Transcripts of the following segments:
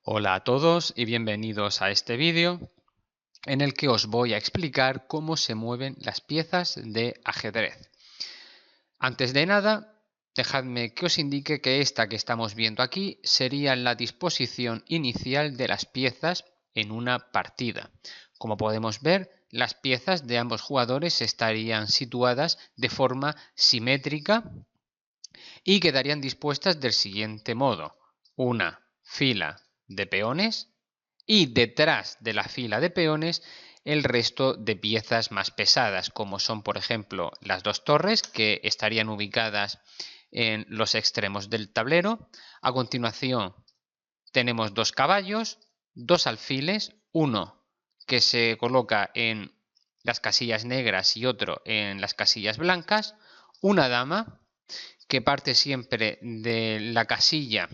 Hola a todos y bienvenidos a este vídeo en el que os voy a explicar cómo se mueven las piezas de ajedrez. Antes de nada, dejadme que os indique que esta que estamos viendo aquí sería la disposición inicial de las piezas en una partida. Como podemos ver, las piezas de ambos jugadores estarían situadas de forma simétrica y quedarían dispuestas del siguiente modo: una fila de peones y detrás de la fila de peones el resto de piezas más pesadas, como son por ejemplo las dos torres, que estarían ubicadas en los extremos del tablero. A continuación tenemos dos caballos, dos alfiles, uno que se coloca en las casillas negras y otro en las casillas blancas, una dama que parte siempre de la casilla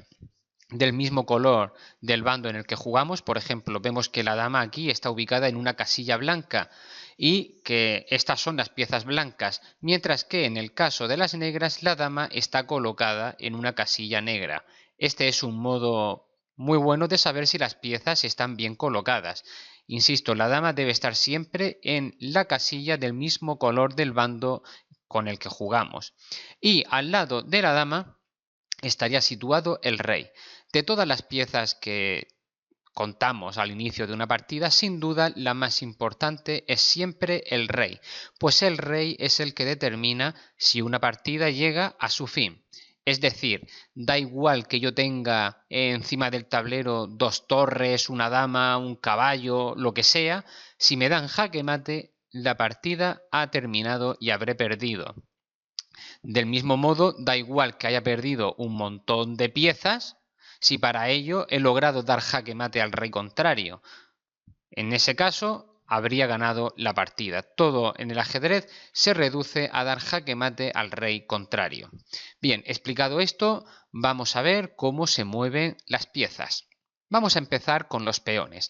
del mismo color del bando en el que jugamos. Por ejemplo, vemos que la dama aquí está ubicada en una casilla blanca y que estas son las piezas blancas, mientras que en el caso de las negras la dama está colocada en una casilla negra. Este es un modo muy bueno de saber si las piezas están bien colocadas. Insisto, la dama debe estar siempre en la casilla del mismo color del bando con el que jugamos. Y al lado de la dama estaría situado el rey. De todas las piezas que contamos al inicio de una partida, sin duda la más importante es siempre el rey, pues el rey es el que determina si una partida llega a su fin. Es decir, da igual que yo tenga encima del tablero dos torres, una dama, un caballo, lo que sea, si me dan jaque mate, la partida ha terminado y habré perdido. Del mismo modo, da igual que haya perdido un montón de piezas, si para ello he logrado dar jaque mate al rey contrario. En ese caso, habría ganado la partida. Todo en el ajedrez se reduce a dar jaque mate al rey contrario. Bien, explicado esto, vamos a ver cómo se mueven las piezas. Vamos a empezar con los peones.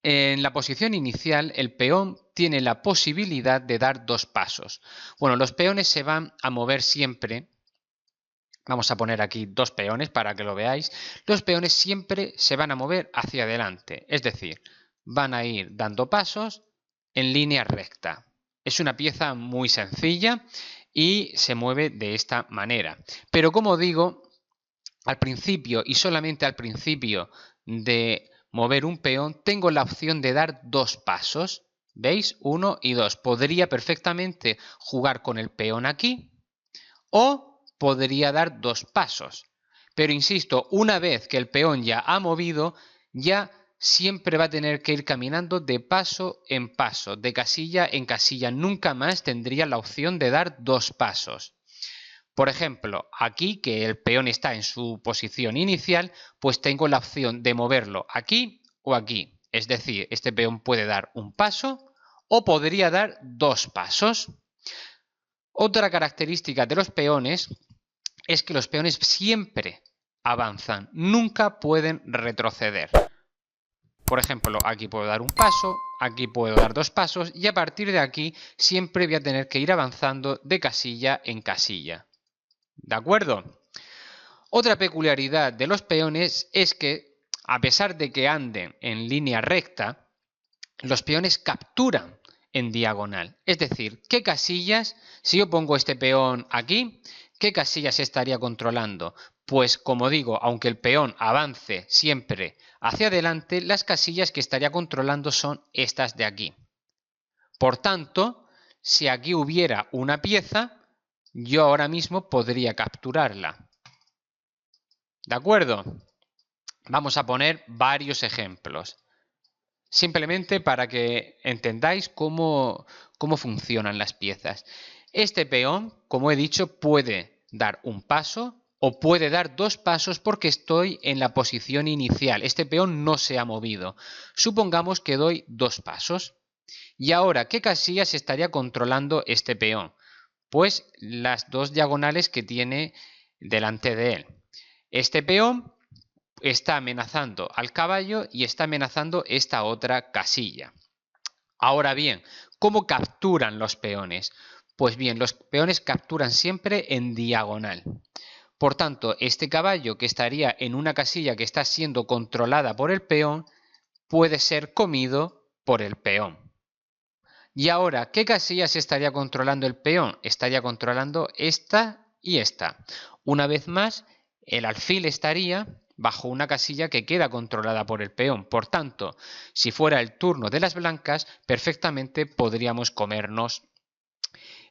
En la posición inicial, el peón tiene la posibilidad de dar dos pasos. Bueno, los peones se van a mover siempre. Vamos a poner aquí dos peones para que lo veáis. Los peones siempre se van a mover hacia adelante, es decir, van a ir dando pasos en línea recta. Es una pieza muy sencilla y se mueve de esta manera. Pero como digo, al principio y solamente al principio de mover un peón, tengo la opción de dar dos pasos. ¿Veis? 1 y 2. Podría perfectamente jugar con el peón aquí o podría dar dos pasos. Pero insisto, una vez que el peón ya ha movido, ya siempre va a tener que ir caminando de paso en paso, de casilla en casilla. Nunca más tendría la opción de dar dos pasos. Por ejemplo, aquí que el peón está en su posición inicial, pues tengo la opción de moverlo aquí o aquí. Es decir, este peón puede dar un paso o podría dar dos pasos. Otra característica de los peones es que los peones siempre avanzan, nunca pueden retroceder. Por ejemplo, aquí puedo dar un paso, aquí puedo dar dos pasos y a partir de aquí siempre voy a tener que ir avanzando de casilla en casilla. ¿De acuerdo? Otra peculiaridad de los peones es que, a pesar de que anden en línea recta, los peones capturan en diagonal. Es decir, ¿qué casillas, si yo pongo este peón aquí, qué casillas estaría controlando? Pues como digo, aunque el peón avance siempre hacia adelante, las casillas que estaría controlando son estas de aquí. Por tanto, si aquí hubiera una pieza, yo ahora mismo podría capturarla. ¿De acuerdo? Vamos a poner varios ejemplos. Simplemente para que entendáis cómo funcionan las piezas. Este peón, como he dicho, puede dar un paso o puede dar dos pasos porque estoy en la posición inicial. Este peón no se ha movido. Supongamos que doy dos pasos. Y ahora, ¿qué casillas estaría controlando este peón? Pues las dos diagonales que tiene delante de él. Este peón está amenazando al caballo y está amenazando esta otra casilla. Ahora bien, ¿cómo capturan los peones? Pues bien, los peones capturan siempre en diagonal. Por tanto, este caballo que estaría en una casilla que está siendo controlada por el peón puede ser comido por el peón. Y ahora, ¿qué casillas estaría controlando el peón? Estaría controlando esta y esta. Una vez más, el alfil estaría bajo una casilla que queda controlada por el peón. Por tanto, si fuera el turno de las blancas, perfectamente podríamos comernos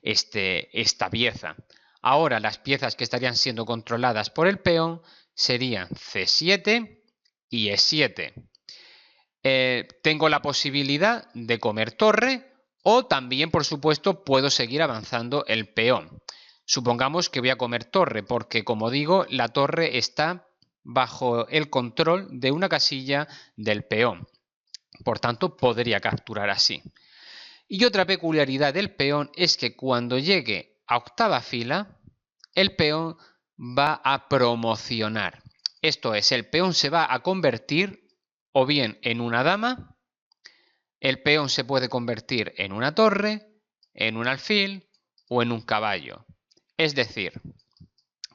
esta pieza. Ahora las piezas que estarían siendo controladas por el peón serían C7 y E7. Tengo la posibilidad de comer torre o también, por supuesto, puedo seguir avanzando el peón. Supongamos que voy a comer torre porque, como digo, la torre está bajo el control de una casilla del peón. Por tanto, podría capturar así. Y otra peculiaridad del peón es que cuando llegue a octava fila, el peón va a promocionar. Esto es, el peón se va a convertir o bien en una dama, el peón se puede convertir en una torre, en un alfil o en un caballo. Es decir,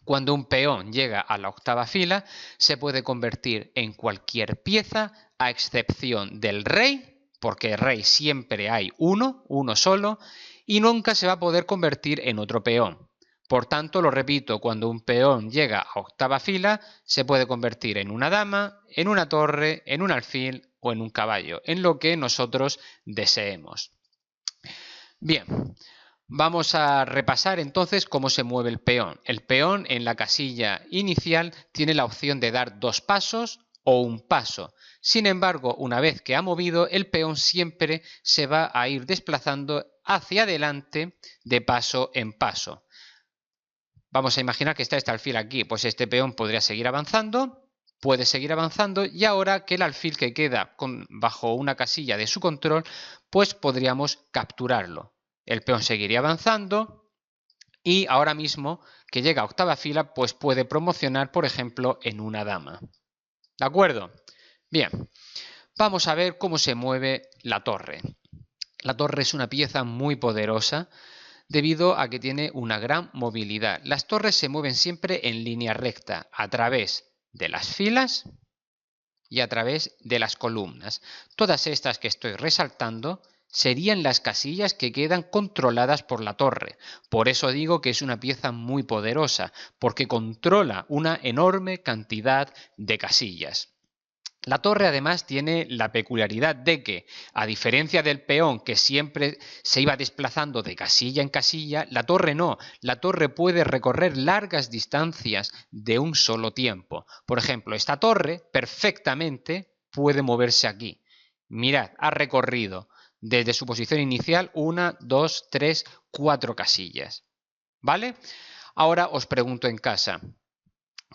cuando un peón llega a la octava fila, se puede convertir en cualquier pieza a excepción del rey, porque el rey siempre hay uno solo, y nunca se va a poder convertir en otro peón. Por tanto, lo repito, cuando un peón llega a octava fila, se puede convertir en una dama, en una torre, en un alfil o en un caballo, en lo que nosotros deseemos. Bien, vamos a repasar entonces cómo se mueve el peón. El peón en la casilla inicial tiene la opción de dar 2 pasos o un paso. Sin embargo, una vez que ha movido, el peón siempre se va a ir desplazando hacia adelante de paso en paso. Vamos a imaginar que está este alfil aquí, pues este peón podría seguir avanzando, puede seguir avanzando y ahora que el alfil que queda bajo una casilla de su control, pues podríamos capturarlo. El peón seguiría avanzando y ahora mismo que llega a octava fila, pues puede promocionar, por ejemplo, en una dama. ¿De acuerdo? Bien, vamos a ver cómo se mueve la torre. La torre es una pieza muy poderosa debido a que tiene una gran movilidad. Las torres se mueven siempre en línea recta, a través de las filas y a través de las columnas. Todas estas que estoy resaltando serían las casillas que quedan controladas por la torre. Por eso digo que es una pieza muy poderosa, porque controla una enorme cantidad de casillas. La torre además tiene la peculiaridad de que, a diferencia del peón que siempre se iba desplazando de casilla en casilla, la torre no. La torre puede recorrer largas distancias de un solo tiempo. Por ejemplo, esta torre perfectamente puede moverse aquí. Mirad, ha recorrido desde su posición inicial 1, 2, 3, 4 casillas. ¿Vale? Ahora os pregunto en casa,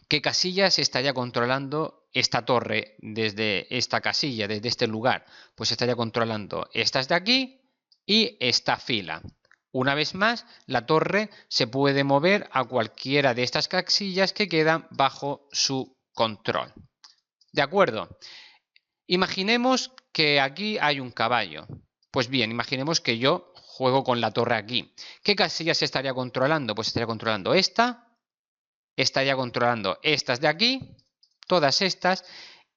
¿qué casillas estaría controlando esta torre desde esta casilla, desde este lugar? Pues estaría controlando estas de aquí y esta fila. Una vez más, la torre se puede mover a cualquiera de estas casillas que quedan bajo su control. ¿De acuerdo? Imaginemos que aquí hay un caballo. Pues bien, imaginemos que yo juego con la torre aquí. ¿Qué casillas estaría controlando? Pues estaría controlando esta. Estaría controlando estas de aquí, todas estas,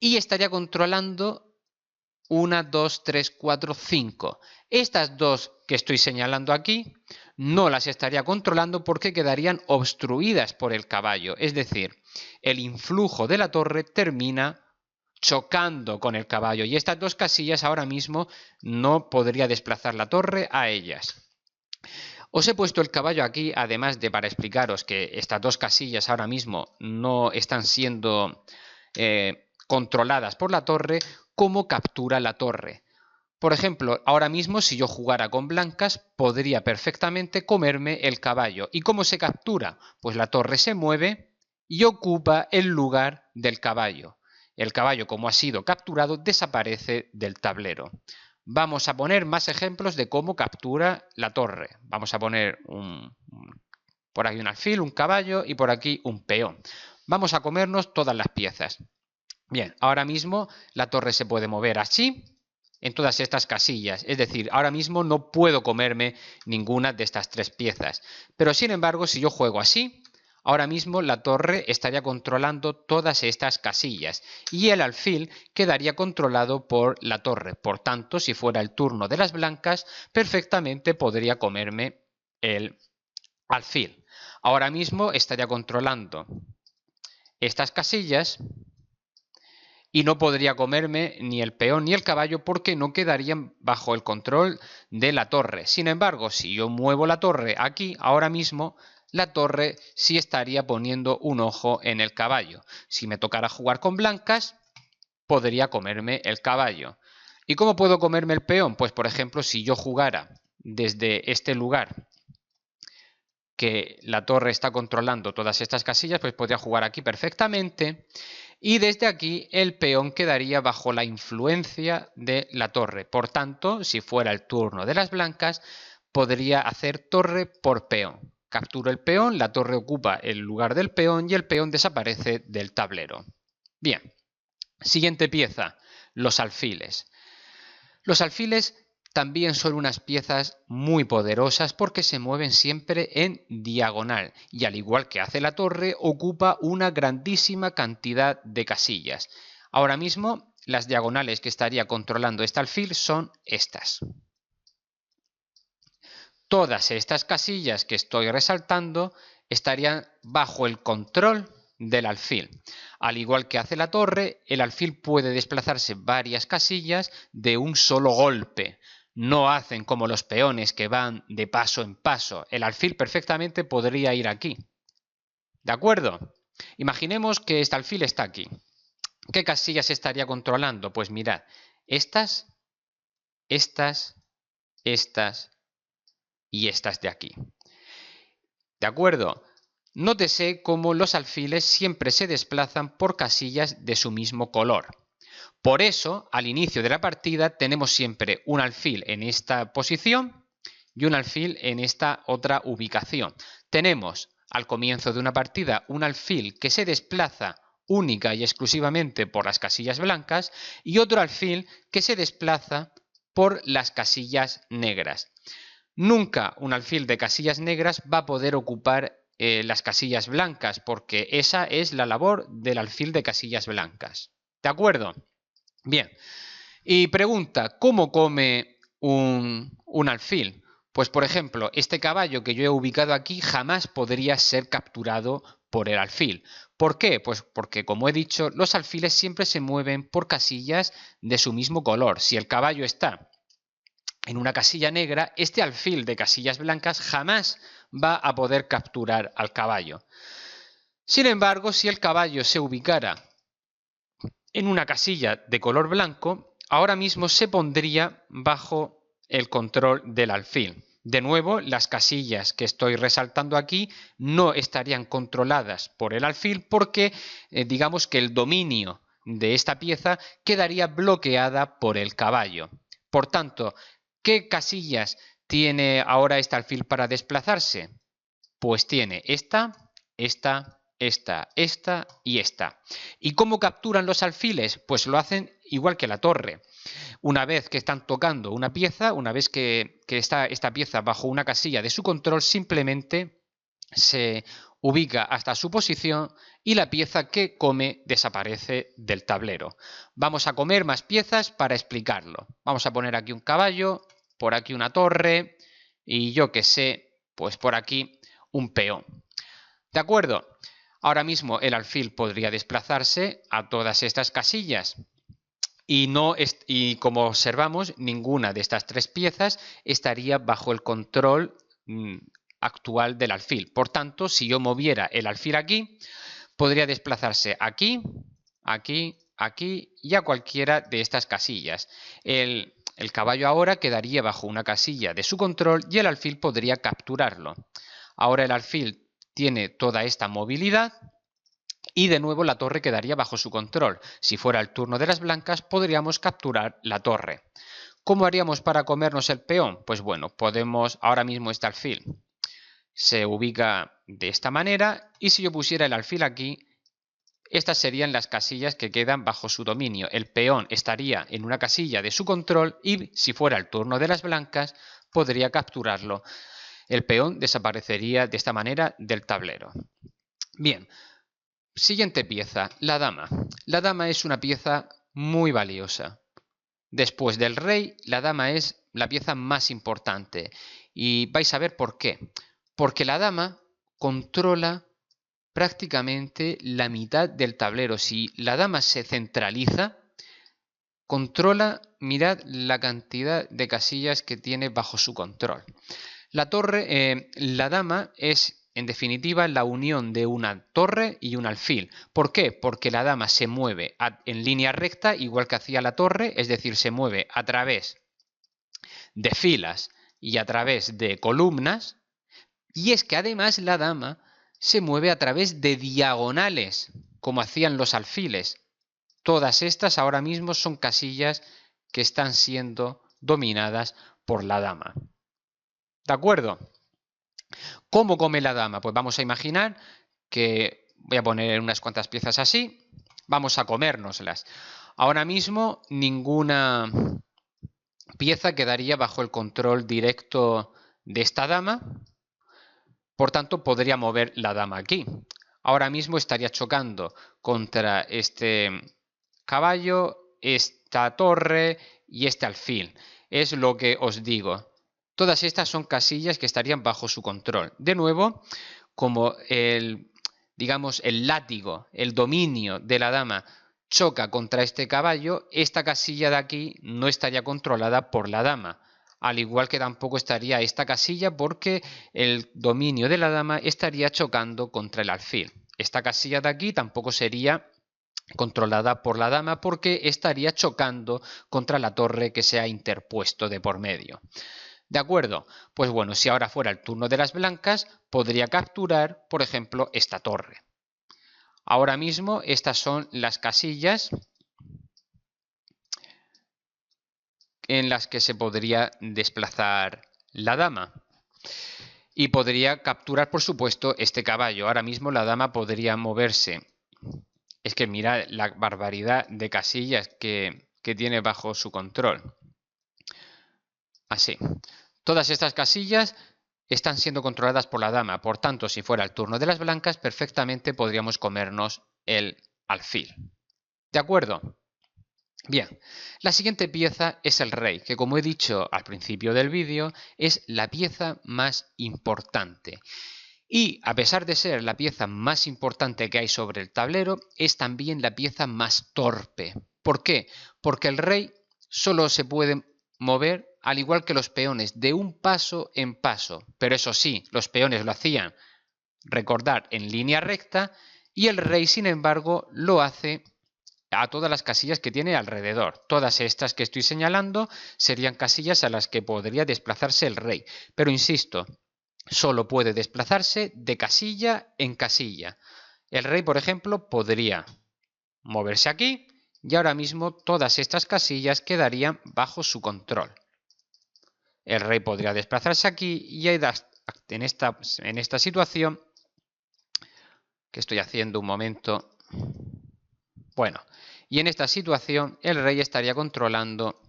y estaría controlando 1, 2, 3, 4, 5. Estas dos que estoy señalando aquí no las estaría controlando porque quedarían obstruidas por el caballo. Es decir, el influjo de la torre termina chocando con el caballo y estas dos casillas ahora mismo no podría desplazar la torre a ellas. Os he puesto el caballo aquí, además de para explicaros que estas dos casillas ahora mismo no están siendo controladas por la torre, cómo captura la torre. Por ejemplo, ahora mismo si yo jugara con blancas, podría perfectamente comerme el caballo. ¿Y cómo se captura? Pues la torre se mueve y ocupa el lugar del caballo. El caballo, como ha sido capturado, desaparece del tablero. Vamos a poner más ejemplos de cómo captura la torre. Vamos a poner por aquí un alfil, un caballo y por aquí un peón. Vamos a comernos todas las piezas. Bien, ahora mismo la torre se puede mover así en todas estas casillas. Es decir, ahora mismo no puedo comerme ninguna de estas tres piezas. Pero sin embargo, si yo juego así, ahora mismo la torre estaría controlando todas estas casillas y el alfil quedaría controlado por la torre. Por tanto, si fuera el turno de las blancas, perfectamente podría comerme el alfil. Ahora mismo estaría controlando estas casillas y no podría comerme ni el peón ni el caballo porque no quedarían bajo el control de la torre. Sin embargo, si yo muevo la torre aquí, ahora mismo la torre sí estaría poniendo un ojo en el caballo. Si me tocara jugar con blancas, podría comerme el caballo. ¿Y cómo puedo comerme el peón? Pues por ejemplo, si yo jugara desde este lugar que la torre está controlando todas estas casillas, pues podría jugar aquí perfectamente. Y desde aquí el peón quedaría bajo la influencia de la torre. Por tanto, si fuera el turno de las blancas, podría hacer torre por peón. Capturo el peón, la torre ocupa el lugar del peón y el peón desaparece del tablero. Bien, siguiente pieza, los alfiles. Los alfiles también son unas piezas muy poderosas porque se mueven siempre en diagonal y al igual que hace la torre ocupa una grandísima cantidad de casillas. Ahora mismo las diagonales que estaría controlando este alfil son estas. Todas estas casillas que estoy resaltando estarían bajo el control del alfil. Al igual que hace la torre, el alfil puede desplazarse varias casillas de un solo golpe. No hacen como los peones que van de paso en paso. El alfil perfectamente podría ir aquí. ¿De acuerdo? Imaginemos que este alfil está aquí. ¿Qué casillas estaría controlando? Pues mirad, estas y estas de aquí. ¿De acuerdo? Nótese cómo los alfiles siempre se desplazan por casillas de su mismo color. Por eso, al inicio de la partida tenemos siempre un alfil en esta posición y un alfil en esta otra ubicación. Tenemos al comienzo de una partida un alfil que se desplaza única y exclusivamente por las casillas blancas y otro alfil que se desplaza por las casillas negras. Nunca un alfil de casillas negras va a poder ocupar las casillas blancas porque esa es la labor del alfil de casillas blancas. ¿De acuerdo? Bien, y pregunta, ¿cómo come un alfil? Pues por ejemplo, este caballo que yo he ubicado aquí jamás podría ser capturado por el alfil. ¿Por qué? Pues porque, como he dicho, los alfiles siempre se mueven por casillas de su mismo color. Si el caballo está en una casilla negra, este alfil de casillas blancas jamás va a poder capturar al caballo. Sin embargo, si el caballo se ubicara en una casilla de color blanco, ahora mismo se pondría bajo el control del alfil. De nuevo, las casillas que estoy resaltando aquí no estarían controladas por el alfil porque digamos que el dominio de esta pieza quedaría bloqueada por el caballo. Por tanto, ¿qué casillas tiene ahora este alfil para desplazarse? Pues tiene esta y esta. ¿Y cómo capturan los alfiles? Pues lo hacen igual que la torre. Una vez que están tocando una pieza, una vez que está esta pieza bajo una casilla de su control, simplemente se ubica hasta su posición y la pieza que come desaparece del tablero. Vamos a comer más piezas para explicarlo. Vamos a poner aquí un caballo, por aquí una torre y yo que sé, pues por aquí un peón. ¿De acuerdo? Ahora mismo el alfil podría desplazarse a todas estas casillas y como observamos, ninguna de estas tres piezas estaría bajo el control actual del alfil. Por tanto, si yo moviera el alfil aquí, podría desplazarse aquí, aquí, aquí y a cualquiera de estas casillas. El caballo ahora quedaría bajo una casilla de su control y el alfil podría capturarlo. Ahora el alfil tiene toda esta movilidad y de nuevo la torre quedaría bajo su control. Si fuera el turno de las blancas, podríamos capturar la torre. ¿Cómo haríamos para comernos el peón? Pues bueno, ahora mismo este alfil se ubica de esta manera y si yo pusiera el alfil aquí, estas serían las casillas que quedan bajo su dominio. El peón estaría en una casilla de su control y si fuera el turno de las blancas, podría capturarlo. El peón desaparecería de esta manera del tablero. Bien, siguiente pieza, la dama. La dama es una pieza muy valiosa. Después del rey, la dama es la pieza más importante. Y vais a ver por qué. Porque la dama controla prácticamente la mitad del tablero. Si la dama se centraliza, controla, mirad la cantidad de casillas que tiene bajo su control. La dama es, en definitiva, la unión de una torre y un alfil. ¿Por qué? Porque la dama se mueve en línea recta, igual que hacía la torre, es decir, se mueve a través de filas y a través de columnas, y es que además la dama se mueve a través de diagonales, como hacían los alfiles. Todas estas ahora mismo son casillas que están siendo dominadas por la dama. ¿De acuerdo? ¿Cómo come la dama? Pues vamos a imaginar que voy a poner unas cuantas piezas así, vamos a comérnoslas. Ahora mismo ninguna pieza quedaría bajo el control directo de esta dama, por tanto podría mover la dama aquí. Ahora mismo estaría chocando contra este caballo, esta torre y este alfil. Es lo que os digo. Todas estas son casillas que estarían bajo su control. De nuevo, como digamos, el látigo, el dominio de la dama choca contra este caballo, esta casilla de aquí no estaría controlada por la dama. Al igual que tampoco estaría esta casilla porque el dominio de la dama estaría chocando contra el alfil. Esta casilla de aquí tampoco sería controlada por la dama porque estaría chocando contra la torre que se ha interpuesto de por medio. ¿De acuerdo? Pues bueno, si ahora fuera el turno de las blancas, podría capturar, por ejemplo, esta torre. Ahora mismo estas son las casillas en las que se podría desplazar la dama. Y podría capturar, por supuesto, este caballo. Ahora mismo la dama podría moverse. Es que mira la barbaridad de casillas que tiene bajo su control. Así. Todas estas casillas están siendo controladas por la dama. Por tanto, si fuera el turno de las blancas, perfectamente podríamos comernos el alfil. ¿De acuerdo? Bien, la siguiente pieza es el rey, que como he dicho al principio del vídeo, es la pieza más importante. Y a pesar de ser la pieza más importante que hay sobre el tablero, es también la pieza más torpe. ¿Por qué? Porque el rey solo se puede mover, al igual que los peones, de un paso en paso. Pero eso sí, los peones lo hacían, recordar, en línea recta, y el rey, sin embargo, lo hace a todas las casillas que tiene alrededor. Todas estas que estoy señalando serían casillas a las que podría desplazarse el rey. Pero insisto, solo puede desplazarse de casilla en casilla. El rey, por ejemplo, podría moverse aquí y ahora mismo todas estas casillas quedarían bajo su control. El rey podría desplazarse aquí y en esta situación que estoy haciendo un momento. Bueno, y en esta situación el rey estaría controlando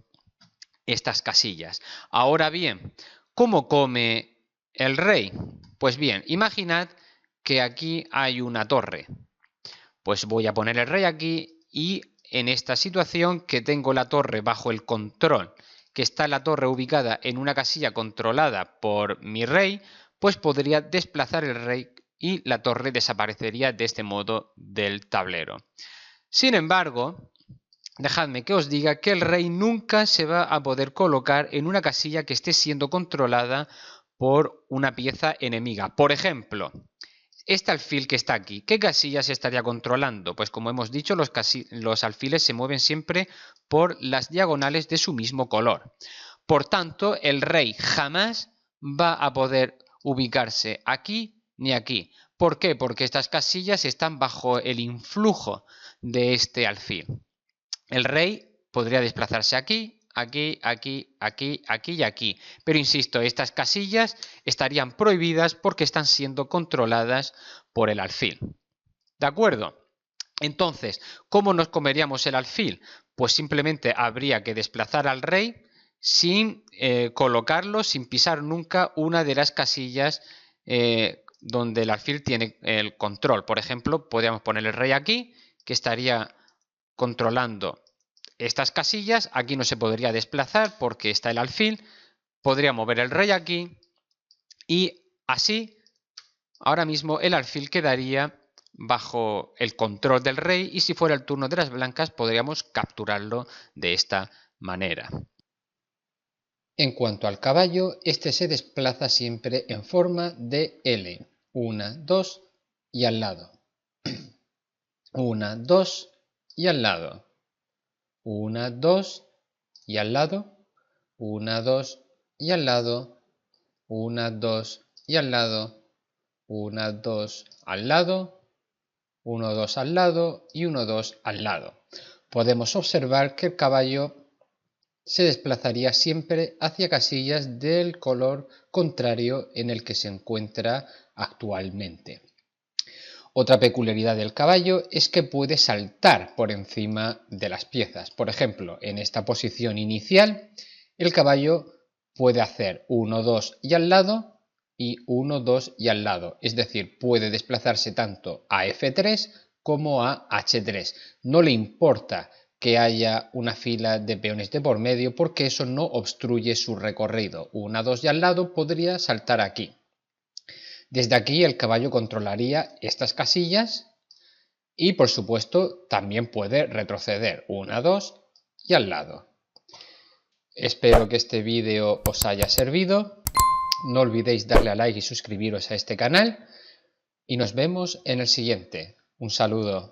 estas casillas. Ahora bien, ¿cómo come el rey? Pues bien, imaginad que aquí hay una torre. Pues voy a poner el rey aquí y en esta situación que tengo la torre bajo el control, que está la torre ubicada en una casilla controlada por mi rey, pues podría desplazar el rey y la torre desaparecería de este modo del tablero. Sin embargo, dejadme que os diga que el rey nunca se va a poder colocar en una casilla que esté siendo controlada por una pieza enemiga. Por ejemplo, este alfil que está aquí, ¿qué casilla se estaría controlando? Pues como hemos dicho, los alfiles se mueven siempre por las diagonales de su mismo color. Por tanto, el rey jamás va a poder ubicarse aquí ni aquí. ¿Por qué? Porque estas casillas están bajo el influjo de este alfil. El rey podría desplazarse aquí, aquí, aquí, aquí, aquí y aquí. Pero insisto, estas casillas estarían prohibidas porque están siendo controladas por el alfil. ¿De acuerdo? Entonces, ¿cómo nos comeríamos el alfil? Pues simplemente habría que desplazar al rey sin colocarlo, sin pisar nunca una de las casillas donde el alfil tiene el control. Por ejemplo, podríamos poner el rey aquí, que estaría controlando estas casillas. Aquí no se podría desplazar porque está el alfil. Podría mover el rey aquí y así ahora mismo el alfil quedaría bajo el control del rey y si fuera el turno de las blancas podríamos capturarlo de esta manera. En cuanto al caballo, este se desplaza siempre en forma de L. 1, 2 y al lado. 1, 2 y al lado. 1, 2 y al lado. 1, 2 y al lado. 1, 2 y al lado. 1, 2 al lado. 1, 2 al lado y 1, 2 al lado. Podemos observar que el caballo se desplazaría siempre hacia casillas del color contrario en el que se encuentra actualmente. Otra peculiaridad del caballo es que puede saltar por encima de las piezas. Por ejemplo, en esta posición inicial, el caballo puede hacer 1, 2 y al lado y 1, 2 y al lado. Es decir, puede desplazarse tanto a F3 como a H3. No le importa que haya una fila de peones de por medio porque eso no obstruye su recorrido. 1, 2 y al lado podría saltar aquí. Desde aquí el caballo controlaría estas casillas y por supuesto también puede retroceder 1, 2 y al lado. Espero que este vídeo os haya servido. No olvidéis darle a like y suscribiros a este canal y nos vemos en el siguiente. Un saludo.